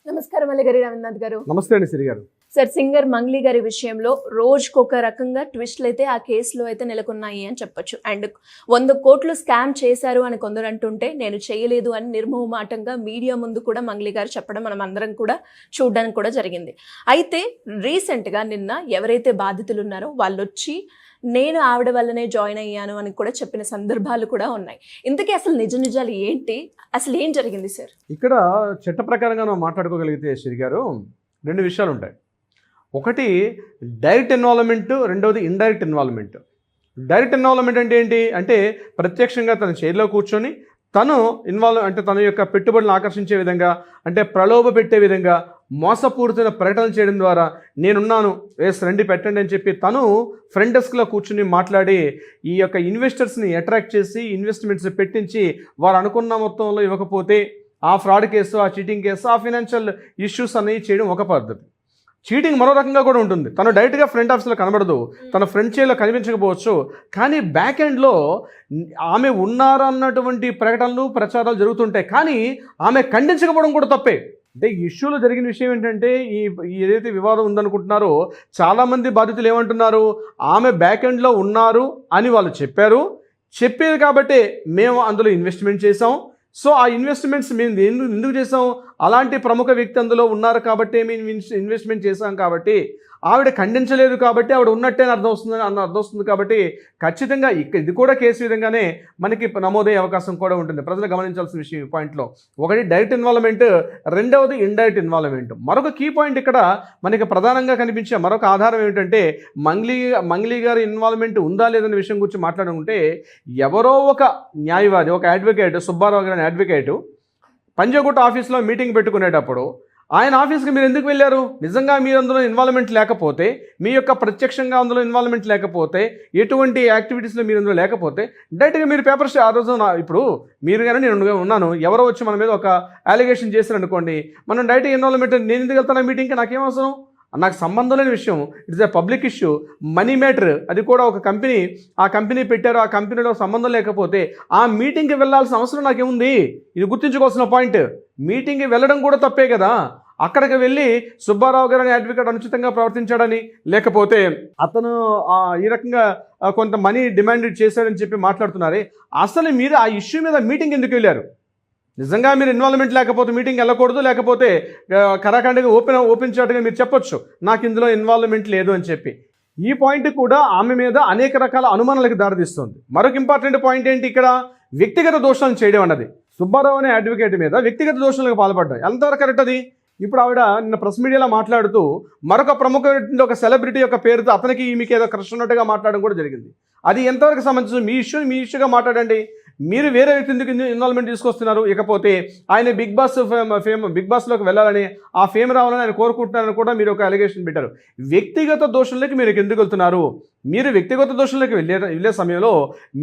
నమస్కారం అల్లగారి రవీంద్రనాథ్ గారు. నమస్తే అండి సిరి గారు. సార్, సింగర్ మంగ్లీ గారి విషయంలో రోజుకొక రకంగా ట్విస్ట్లు అయితే ఆ కేసులో అయితే నెలకొన్నాయి అని చెప్పొచ్చు. అండ్ 100 కోట్లు స్కామ్ చేశారు అని కొందరు అంటుంటే నేను చేయలేదు అని నిర్మోహమాటంగా మీడియా ముందు కూడా మంగ్లీ గారు చెప్పడం మనం అందరం కూడా చూడడానికి కూడా జరిగింది. అయితే రీసెంట్గా నిన్న ఎవరైతే బాధితులు ఉన్నారో వాళ్ళు వచ్చి నేను ఆవిడ వల్లనే జాయిన్ అయ్యాను అని కూడా చెప్పిన సందర్భాలు కూడా ఉన్నాయి. ఇంతకీ అసలు నిజాలు ఏంటి, అసలు ఏం జరిగింది సార్? ఇక్కడ చట్ట ప్రకారంగా మనం మాట్లాడుకోగలిగితే శ్రీ గారు 2 విషయాలు ఉంటాయి. ఒకటి డైరెక్ట్ ఇన్వాల్వ్మెంట్, రెండవది ఇండైరెక్ట్ ఇన్వాల్వ్మెంట్. డైరెక్ట్ ఇన్వాల్వ్మెంట్ అంటే ఏంటి అంటే ప్రత్యక్షంగా తన చైర్లో కూర్చొని తను అంటే తన యొక్క పెట్టుబడులను ఆకర్షించే విధంగా, అంటే ప్రలోభ పెట్టే విధంగా మోసపూరితమైన ప్రకటనలు చేయడం ద్వారా నేనున్నాను రండి పెట్టండి అని చెప్పి తను ఫ్రంట్ డెస్క్లో కూర్చుని మాట్లాడి ఈ యొక్క ఇన్వెస్టర్స్ని అట్రాక్ట్ చేసి ఇన్వెస్ట్మెంట్స్ పెట్టించి వారు అనుకున్న మొత్తంలో ఇవ్వకపోతే ఆ ఫ్రాడ్ కేసు, ఆ చీటింగ్ కేసు, ఆ ఫైనాన్షియల్ ఇష్యూస్ అనేవి చేయడం ఒక పద్ధతి. చీటింగ్ మరో రకంగా కూడా ఉంటుంది. తను డైరెక్ట్గా ఫ్రంట్ ఆఫీస్లో కనబడదు, తన ఫ్రంట్ చైర్లో కనిపించకపోవచ్చు, కానీ బ్యాక్ ఎండ్లో ఆమె ఉన్నారన్నటువంటి ప్రకటనలు ప్రచారాలు జరుగుతుంటాయి. కానీ ఆమె ఖండించకపోవడం కూడా తప్పే. అంటే ఈ ఇష్యూలో జరిగిన విషయం ఏంటంటే ఏదైతే వివాదం ఉందనుకుంటున్నారో చాలామంది బాధితులు ఏమంటున్నారు, ఆమె బ్యాక్ ఎండ్లో ఉన్నారు అని వాళ్ళు చెప్పేది కాబట్టి మేము అందులో ఇన్వెస్ట్మెంట్ చేసాం. సో ఆ ఇన్వెస్ట్మెంట్స్ మేము ఎందుకు చేసాం, అలాంటి ప్రముఖ వ్యక్తి అందులో ఉన్నారు కాబట్టి మేము ఇన్వెస్ట్మెంట్ చేసాం కాబట్టి ఆవిడ ఖండించలేదు కాబట్టి ఆవిడ ఉన్నట్టే అర్థం వస్తుంది కాబట్టి ఖచ్చితంగా ఇది కూడా కేసు విధంగానే మనకి నమోదయ్యే అవకాశం కూడా ఉంటుంది. ప్రజలు గమనించాల్సిన విషయం ఈ పాయింట్లో. ఒకటి డైరెక్ట్ ఇన్వాల్వ్మెంట్, రెండవది ఇండైరెక్ట్ ఇన్వాల్వ్మెంట్. మరొక కీ పాయింట్ ఇక్కడ మనకి ప్రధానంగా కనిపించే మరొక ఆధారం ఏమిటంటే మంగ్లీ గారి ఇన్వాల్వ్మెంట్ ఉందా లేదనే విషయం గురించి మాట్లాడుకుంటే ఎవరో ఒక న్యాయవాది, ఒక అడ్వకేట్, సుబ్బారావు గారి అడ్వకేట్ పంజాగుట్ట ఆఫీస్లో మీటింగ్ పెట్టుకునేటప్పుడు ఆయన ఆఫీస్కి మీరు ఎందుకు వెళ్ళారు, నిజంగా మీరు అందులో ఇన్వాల్వ్మెంట్ లేకపోతే, మీ యొక్క ప్రత్యక్షంగా అందులో ఇన్వాల్వ్మెంట్ లేకపోతే, ఎటువంటి యాక్టివిటీస్లో మీరు అందులో లేకపోతే డైరెక్ట్గా మీరు పేపర్స్ ఆ రోజు ఇప్పుడు మీరు కానీ నేను ఉన్నాను, ఎవరో వచ్చి మన మీద ఒక అలిగేషన్ చేశారు అనుకోండి, మనం డైరెక్ట్గా ఇన్వాల్వ్మెంట్ నేను ఎందుకు వెళ్తాను ఆ మీటింగ్కి, నాకేం అవసరం, నాకు సంబంధం లేని విషయం, it's a public issue, money matter, అది కూడా ఒక కంపెనీ, ఆ కంపెనీ పెట్టారు, ఆ కంపెనీలో సంబంధం లేకపోతే ఆ మీటింగ్కి వెళ్ళాల్సిన అవసరం నాకేముంది. ఇది గుర్తుంచుకోవాల్సిన పాయింట్. మీటింగ్కి వెళ్ళడం కూడా తప్పే కదా. అక్కడికి వెళ్ళి సుబ్బారావు గారు అనే అడ్వకేట్ అనుచితంగా ప్రవర్తించాడని, లేకపోతే అతను ఈ రకంగా కొంత మనీ డిమాండ్ చేశాడని చెప్పి మాట్లాడుతున్నారే, అసలు మీరు ఆ ఇష్యూ మీద మీటింగ్ ఎందుకు వెళ్ళారు? నిజంగా మీరు ఇన్వాల్వ్మెంట్ లేకపోతే మీటింగ్ వెళ్ళకూడదు, లేకపోతే కరాఖండిగా ఓపెన్ చాటుగా మీరు చెప్పొచ్చు నాకు ఇందులో ఇన్వాల్వ్మెంట్ లేదు అని చెప్పి. ఈ పాయింట్ కూడా ఆమె మీద అనేక రకాల అనుమానాలకు దారితీస్తుంది. మరొక ఇంపార్టెంట్ పాయింట్ ఏంటి, ఇక్కడ వ్యక్తిగత దోషాలను చేయడం అన్నది. సుబ్బారావు అనే అడ్వకేట్ మీద వ్యక్తిగత దోషాలకు పాల్పడ్డాం, ఎంతవరకు కరెక్ట్ అది? ఇప్పుడు ఆవిడ నిన్న ప్రెస్ మీడియాలో మాట్లాడుతూ మరొక ప్రముఖ ఒక సెలబ్రిటీ యొక్క పేరుతో అతనికి మీకు ఏదో క్రష్ ఉన్నట్టుగా మాట్లాడడం కూడా జరిగింది. అది ఎంతవరకు సంబంధించి మీ ఇష్యూగా మాట్లాడండి. మీరు వేరే వ్యక్తి ఎందుకు ఇన్వాల్వ్మెంట్ తీసుకొస్తున్నారు? ఇకపోతే ఆయన బిగ్ బాస్లోకి వెళ్ళాలని, ఆ ఫేమ్ రావాలని ఆయన కోరుకుంటున్నారని కూడా మీరు ఒక అలిగేషన్ పెట్టారు. వ్యక్తిగత దోషులకి మీరు ఎందుకు వెళ్తున్నారు? మీరు వ్యక్తిగత దోషులకి వెళ్ళే సమయంలో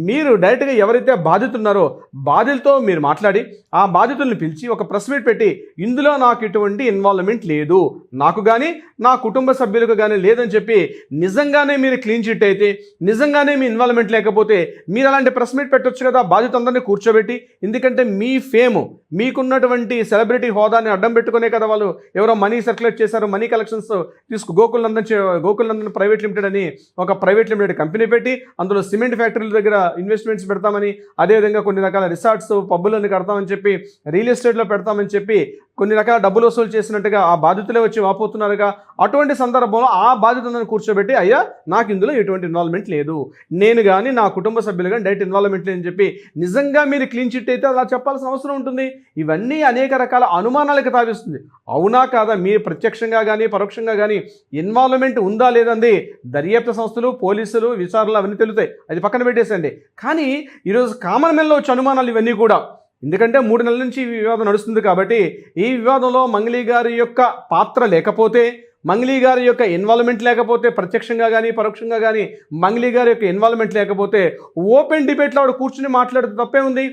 మీరు డైరెక్ట్గా ఎవరైతే బాధితున్నారో బాధితులతో మీరు మాట్లాడి ఆ బాధితుల్ని పిలిచి ఒక ప్రెస్ మీట్ పెట్టి ఇందులో నాకు ఎటువంటి ఇన్వాల్వ్మెంట్ లేదు, నాకు కానీ నా కుటుంబ సభ్యులకు కానీ లేదని చెప్పి నిజంగానే మీరు క్లీన్ చిట్ అయితే, నిజంగానే మీ ఇన్వాల్వ్మెంట్ లేకపోతే మీరు అలాంటి ప్రెస్ మీట్ పెట్టొచ్చు కదా, బాధితులందరినీ కూర్చోబెట్టి. ఎందుకంటే మీ ఫేము, మీకున్నటువంటి సెలబ్రిటీ హోదాని అడ్డం పెట్టుకునే కదా వాళ్ళు ఎవరో మనీ సర్క్యులేట్ చేశారు, మనీ కలెక్షన్స్ గోకుల్నందన్ ప్రైవేట్ లిమిటెడ్ అని ఒక ప్రైవేట్ లిమిటెడ్ కంపెనీ పెట్టి అందులో సిమెంట్ ఫ్యాక్టరీల దగ్గర ఇన్వెస్ట్మెంట్స్ పెడతామని, అదేవిధంగా కొన్ని రకాల రిసార్ట్స్, పబ్బులన్నీ కడతామని చెప్పి, రియల్ ఎస్టేట్లో పెడతామని చెప్పి కొన్ని రకాల డబ్బులు వసూలు చేసినట్టుగా ఆ బాధితులే వచ్చి వాపోతున్నారుగా. అటువంటి సందర్భంలో ఆ బాధితులను కూర్చోబెట్టి అయ్యా నాకు ఇందులో ఎటువంటి ఇన్వాల్వ్మెంట్ లేదు, నేను కానీ నా కుటుంబ సభ్యులు కానీ డైరెక్ట్ ఇన్వాల్వ్మెంట్ లేదని చెప్పి నిజంగా మీరు క్లీన్ చిట్ అయితే అలా చెప్పాల్సిన అవసరం ఉంటుంది. ఇవన్నీ అనేక రకాల అనుమానాలకు తావిస్తుంది. అవునా కాదా, మీరు ప్రత్యక్షంగా కానీ పరోక్షంగా కానీ ఇన్వాల్వ్మెంట్ ఉందా లేదండి దర్యాప్తు సంస్థలు, పోలీసులు, విచారణలు అవన్నీ తెలుస్తాయి, అది పక్కన పెట్టేసండి. కానీ ఈరోజు కామన్ మెన్లో వచ్చే అనుమానాలు ఇవన్నీ కూడా, ఎందుకంటే 3 నెలల నుంచి ఈ వివాదం నడుస్తుంది కాబట్టి ఈ వివాదంలో మంగ్లీ గారి యొక్క పాత్ర లేకపోతే, మంగ్లీ గారి యొక్క ఇన్వాల్వ్మెంట్ లేకపోతే, ప్రత్యక్షంగా కానీ పరోక్షంగా కానీ మంగ్లీ గారి యొక్క ఇన్వాల్వ్మెంట్ లేకపోతే ఓపెన్ డిబేట్లో ఆవిడ కూర్చుని మాట్లాడితే తప్పే ఉంది.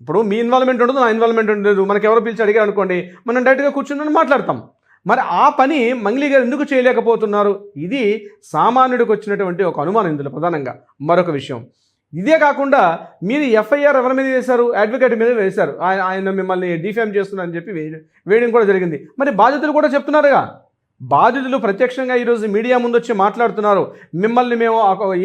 ఇప్పుడు మీ ఇన్వాల్వ్మెంట్ ఉండదు, నా ఇన్వాల్వ్మెంట్ ఉండదు, మనకు ఎవరో పిలిచి అడిగారు అనుకోండి, మనం డైరెక్ట్గా కూర్చుని మాట్లాడతాం. మరి ఆ పని మంగ్లీ గారు ఎందుకు చేయలేకపోతున్నారు? ఇది సామాన్యుడికి వచ్చినటువంటి ఒక అనుమానం ఇందులో ప్రధానంగా. మరొక విషయం, ఇదే కాకుండా మీరు ఎఫ్ఐఆర్ ఎవరి మీద వేశారు? అడ్వకేట్ మీద వేశారు. ఆయన మిమ్మల్ని డిఫేమ్ చేస్తున్నారని చెప్పి వేయడం కూడా జరిగింది. మరి బాధితులు కూడా చెప్తున్నారుగా, బాధితులు ప్రత్యక్షంగా ఈరోజు మీడియా ముందు వచ్చి మాట్లాడుతున్నారు. మిమ్మల్ని మేము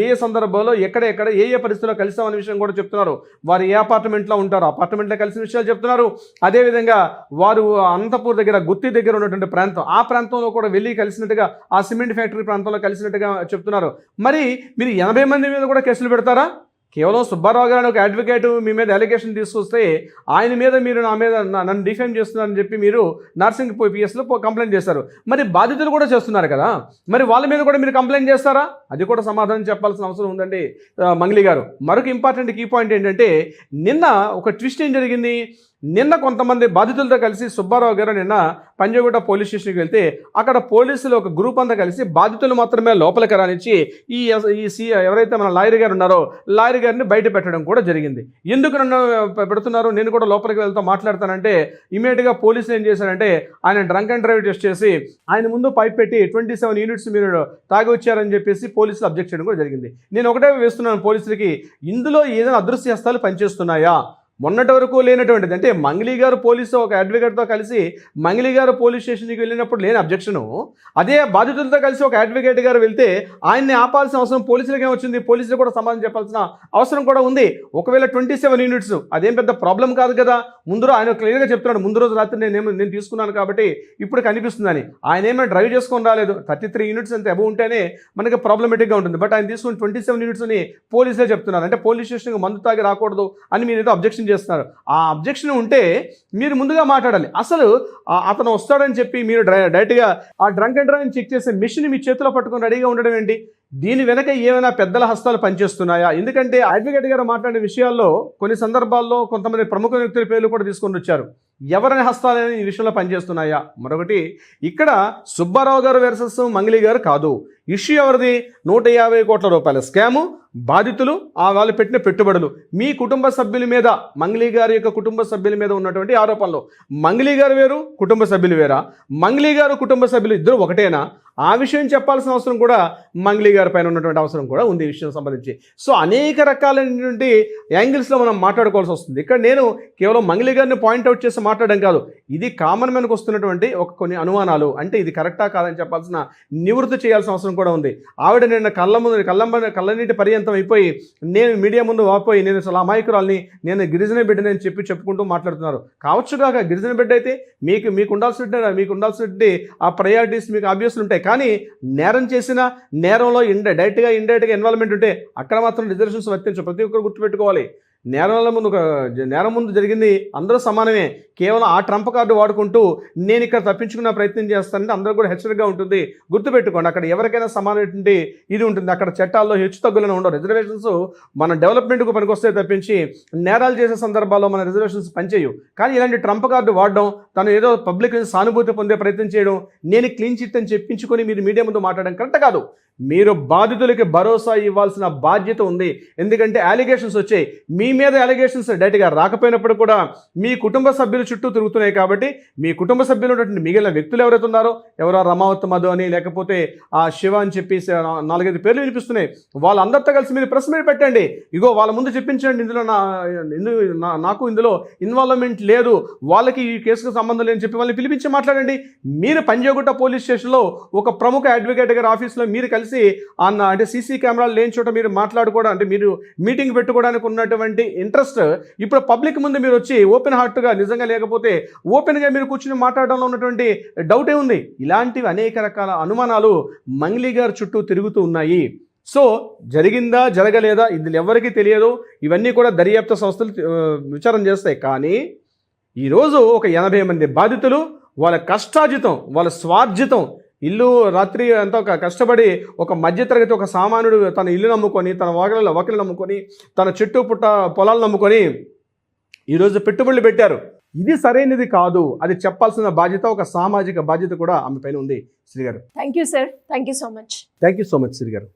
ఏ సందర్భంలో ఎక్కడ ఏ పరిస్థితుల్లో కలిసామనే విషయం కూడా చెప్తున్నారు. వారు ఏ అపార్ట్మెంట్లో ఉంటారో అపార్ట్మెంట్లో కలిసిన విషయాలు చెప్తున్నారు. అదేవిధంగా వారు అనంతపూర్ దగ్గర గుత్తి దగ్గర ఉన్నటువంటి ప్రాంతం, ఆ ప్రాంతంలో కూడా వెళ్ళి కలిసినట్టుగా, ఆ సిమెంట్ ఫ్యాక్టరీ ప్రాంతంలో కలిసినట్టుగా చెప్తున్నారు. మరి మీరు 80 మంది మీద కూడా కేసులు పెడతారా? కేవలం సుబ్బారావు గారు ఒక అడ్వకేట్ మీ మీద అలిగేషన్ తీసుకొస్తే ఆయన మీద మీరు నన్ను డిఫేమ్ చేస్తున్నారని చెప్పి మీరు నర్సింగ్ పిఎస్లో కంప్లైంట్ చేశారు. మరి బాధితులు కూడా చేస్తున్నారు కదా, మరి వాళ్ళ మీద కూడా మీరు కంప్లైంట్ చేస్తారా? అది కూడా సమాధానం చెప్పాల్సిన అవసరం ఉందండి మంగ్లీ గారు. మరొక ఇంపార్టెంట్ కీ పాయింట్ ఏంటంటే, నిన్న ఒక ట్విస్ట్ ఏం జరిగింది. నిన్న కొంతమంది బాధితులతో కలిసి సుబ్బారావు గారు నిన్న పంజగుట్ట పోలీస్ స్టేషన్కి వెళ్తే అక్కడ పోలీసులు ఒక గ్రూప్ అంతా కలిసి బాధితులు మాత్రమే లోపలికి రానిచ్చి ఎవరైతే మన లాయర్ గారు ఉన్నారో లాయర్ గారిని బయట పెట్టడం కూడా జరిగింది. ఎందుకు నన్ను పెడుతున్నారు, నేను కూడా లోపలికి వెళ్తూ మాట్లాడతానంటే ఇమీడియట్గా పోలీసులు ఏం చేశారంటే ఆయన డ్రంక్ అండ్ డ్రైవ్ టెస్ట్ చేసి ఆయన ముందు పైప్ పెట్టి 27 యూనిట్స్ మీరు తాగి వచ్చారని చెప్పేసి పోలీసులు అబ్జెక్ట్ చేయడం కూడా జరిగింది. నేను ఒకటే వేస్తున్నాను పోలీసులకి, ఇందులో ఏదైనా అదృశ్య హస్తాలు పనిచేస్తున్నాయా? మొన్నటి వరకు లేనటువంటిది, అంటే మంగ్లీ గారు పోలీసు ఒక అడ్వకేట్తో కలిసి మంగ్లీ గారు పోలీస్ స్టేషన్కి వెళ్ళినప్పుడు లేని అబ్జెక్షను, అదే బాధితులతో కలిసి ఒక అడ్వకేట్ గారు వెళ్తే ఆయన్ని ఆపాల్సిన అవసరం పోలీసులకి ఏమొచ్చింది? పోలీసులు కూడా సమాధానం చెప్పాల్సిన అవసరం కూడా ఉంది. ఒకవేళ 27 యూనిట్స్ అదేం పెద్ద ప్రాబ్లం కాదు కదా. ముందు ఆయన క్లియర్గా చెప్తున్నాడు, ముందు రోజు రాత్రి నేను తీసుకున్నాను కాబట్టి ఇప్పుడు కనిపిస్తుందని. ఆయన ఏమైనా డ్రైవ్ చేసుకొని రాలేదు. 33 యూనిట్స్ అంత అబౌవ్ ఉంటేనే మనకి ప్రాబ్లమేటిక్గా ఉంటుంది. బట్ ఆయన తీసుకుని 27 యూనిట్స్ అని పోలీసులే చెప్తున్నారు. అంటే పోలీస్ స్టేషన్కి మందు తాగి రాకూడదు అని మీరు ఏదో అబ్జెక్షన్ చేస్తున్నారు. ఆ అబ్జెక్షన్ ఉంటే మీరు ముందుగా మాట్లాడాలి. అసలు అతను వస్తాడని చెప్పి మీరు డైరెక్ట్గా ఆ డ్రంక్ అండ్ డ్రైవ్ చెక్ చేసే మిషన్ మీ చేతిలో పట్టుకొని రెడీగా ఉండడం ఏంటి? దీని వెనక ఏమైనా పెద్దల హస్తాలు పనిచేస్తున్నాయా? ఎందుకంటే అడ్వకేట్ గారు మాట్లాడే విషయాల్లో కొన్ని సందర్భాల్లో కొంతమంది ప్రముఖ వ్యక్తుల పేర్లు కూడా తీసుకొని వచ్చారు. ఎవరి హస్తాలు ఈ విషయంలో పనిచేస్తున్నాయా? మరొకటి, ఇక్కడ సుబ్బారావు గారు వర్సెస్ మంగ్లీ గారు కాదు. ఇష్యూ ఎవరిది? 150 కోట్ల రూపాయల స్కాము, బాధితులు, వాళ్ళు పెట్టిన పెట్టుబడులు, మీ కుటుంబ సభ్యుల మీద, మంగ్లీ గారి యొక్క కుటుంబ సభ్యుల మీద ఉన్నటువంటి ఆరోపణలు. మంగ్లీ గారు వేరు, కుటుంబ సభ్యులు వేరా? మంగ్లీ గారు కుటుంబ సభ్యులు ఇద్దరు ఒకటేనా? ఆ విషయం చెప్పాల్సిన అవసరం కూడా మంగ్లీ గారి పైన ఉన్నటువంటి అవసరం కూడా ఉంది ఈ విషయం సంబంధించి. సో అనేక రకాలైనటువంటి యాంగిల్స్లో మనం మాట్లాడుకోవాల్సి వస్తుంది. ఇక్కడ నేను కేవలం మంగ్లీ గారిని పాయింట్అవుట్ చేసి మాట్లాడడం కాదు, ఇది కామన్ మ్యాన్కి వస్తున్నటువంటి కొన్ని అనుమానాలు. అంటే ఇది కరెక్టా కాదని చెప్పాల్సిన నివృత్తి చేయాల్సిన అవసరం కూడా ఉంది. ఆవిడ నిన్న కళ్ళనీటి పర్యంతం అయిపోయి నేను మీడియా ముందు వాపోయి నేను అసలు అమాయకురాల్ని, నేను గిరిజన బిడ్డని అని చెప్పుకుంటూ మాట్లాడుతున్నారు. కావచ్చు కాక గిరిజన బిడ్డ అయితే మీకు ఉండాల్సిన ఆ ప్రయారిటీస్ మీకు ఆబ్వియస్లు ఉంటాయి. కానీ నేరం చేసిన నేరంలో డైరెక్ట్గా ఇండైరెక్ట్గా ఇన్వాల్వ్మెంట్ ఉంటే అక్కడ మాత్రం రిజర్వేషన్స్ వర్తించు. ప్రతి ఒక్కరు గుర్తుపెట్టుకోవాలి. నేరం ముందు జరిగింది అందరూ సమానమే. కేవలం ఆ ట్రంప్ కార్డు వాడుకుంటూ నేను ఇక్కడ తప్పించుకునే ప్రయత్నం చేస్తానంటే అందరూ కూడా హెచ్చరికగా ఉంటుంది. గుర్తుపెట్టుకోండి, అక్కడ ఎవరికైనా సమానమైనటువంటి ఇది ఉంటుంది. అక్కడ చట్టాల్లో హెచ్చు తగ్గులను ఉండవు. రిజర్వేషన్స్ మన డెవలప్మెంట్కు పనికొస్తే తప్పించి నేరాలు చేసే సందర్భాల్లో మన రిజర్వేషన్స్ పనిచేయవు. కానీ ఇలాంటి ట్రంప్ కార్డు వాడడం, తను ఏదో పబ్లిక్ సానుభూతి పొందే ప్రయత్నం చేయడం, నేను క్లీన్ చిట్ అని చెప్పించుకొని మీరు మీడియా ముందు మాట్లాడడం కరెక్ట్ కాదు. మీరు బాధితులకి భరోసా ఇవ్వాల్సిన బాధ్యత ఉంది. ఎందుకంటే అలిగేషన్స్ వచ్చాయి, మీ మీద అలిగేషన్స్ డైరెక్ట్గా రాకపోయినప్పుడు కూడా మీ కుటుంబ సభ్యుల చుట్టూ తిరుగుతున్నాయి. కాబట్టి మీ కుటుంబ సభ్యులు ఉన్నటువంటి మిగిలిన వ్యక్తులు ఎవరైతే ఉన్నారో, ఎవరో రమావత్ మధు అని, లేకపోతే ఆ శివ అని చెప్పి 4-5 పేర్లు వినిపిస్తున్నాయి. వాళ్ళందరితో కలిసి మీరు ప్రెస్ మీట్ పెట్టండి. ఇగో వాళ్ళ ముందు చెప్పించండి, నాకు ఇందులో ఇన్వాల్వ్మెంట్ లేదు, వాళ్ళకి ఈ కేసుకు సంబంధం లేదని చెప్పి వాళ్ళని పిలిపించి మాట్లాడండి. మీరు పంజగుట్ట పోలీస్ స్టేషన్లో ఒక ప్రముఖ అడ్వకేట్ గారి ఆఫీస్లో మీరు కలిసి అంటే సీసీ కెమెరాలు లేని చోట మీరు మాట్లాడుకోవడం, అంటే మీరు మీటింగ్ పెట్టుకోవడానికి ఉన్నటువంటి ఇంట్రెస్ట్ ఇప్పుడు పబ్లిక్ ముందు మీరు వచ్చి ఓపెన్ హార్ట్గా నిజంగా లేకపోతే ఓపెన్గా మీరు కూర్చుని మాట్లాడడంలో ఉన్నటువంటి డౌటే ఉంది. ఇలాంటివి అనేక రకాల అనుమానాలు మంగ్లీ గారి చుట్టూ తిరుగుతూ ఉన్నాయి. సో జరిగిందా జరగలేదా ఇది ఎవరికీ తెలియదు. ఇవన్నీ కూడా దర్యాప్తు సంస్థలు విచారణ చేస్తాయి. కానీ ఈరోజు ఒక 80 మంది బాధితులు వాళ్ళ కష్టార్జితం, వాళ్ళ స్వార్జితం, ఇల్లు రాత్రి అంతా కష్టపడి ఒక మధ్యతరగతి ఒక సామాన్యుడు తన ఇల్లు నమ్ముకొని, తన వాకిలు నమ్ముకొని, తన చెట్టు పుట్ట పొలాలు నమ్ముకొని ఈరోజు పెట్టుబడులు పెట్టారు. ఇది సరైనది కాదు. అది చెప్పాల్సిన బాధ్యత, ఒక సామాజిక బాధ్యత కూడా ఆమె పైన ఉంది. శ్రీ గారు, thank you sir. Thank you so much. Thank you so much Sri గారు.